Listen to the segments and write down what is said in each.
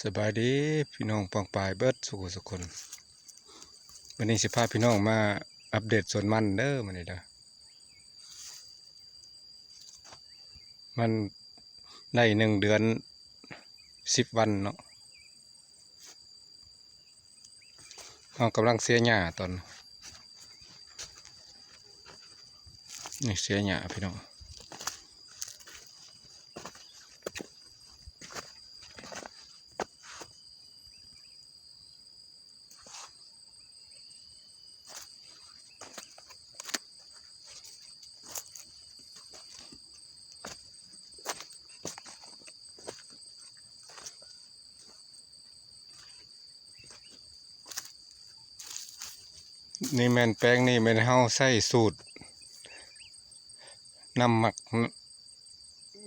สบายดีพี่น้องปองปายเบิดสุขคนวันนี้สิพาพี่น้องมาอัปเดตสวนมันเด้อมื้อนี้เด้อมันได้1 เดือน10 วันเนาะเรากำลังเสียหญ้าตอนนี่เสียหญ้าพี่น้องนี่แม่นแป้งนี่แม่นเฮาใส่สูตรน้ำหมัก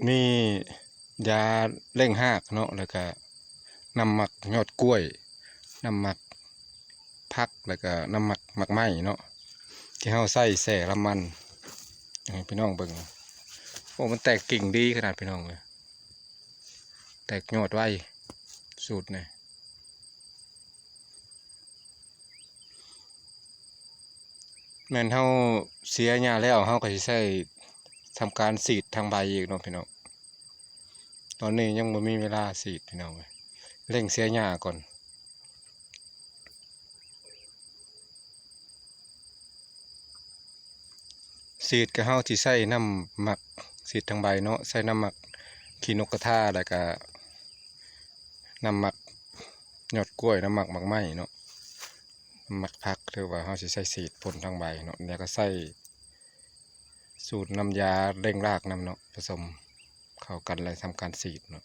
มียาเร่งรากเนาะแล้วก็น้ำหมักยอดกล้วยน้ำหมักผักแล้วก็น้ำหมักหมักไหม้เนาะที่เฮาใส่แส่ละมันให้พี่น้องเบิ่งโอ้มันแตกกิ่งดีขนาดพี่น้องเลยแตกยอดไว้สูตรนี่แม่นเฮาเสียหญ้าแล้วเฮาก็สิใช้ทำการฉีดทางใบอีกเนาะพี่น้องตอนนี้ยังบ่มีเวลาฉีดพี่น้องเลยเร่งเสียหญ้าก่อนฉีดก็เฮาสิใช้น้ำหมักฉีดทางใบเนาะใช้น้ำหมักขี้นกกระทาแล้วก็น้ำหมักยอดกล้วยน้ำหมักหมักไหม้เนาะน้ำหมักผักหรือว่าเฮาสิใช้ฉีดพ่นทางใบเนาะแล้วก็ใส่สูตรน้ำยาเร่งรากน้ำเนาะผสมเข้ากันแล้วทำการฉีดเนาะ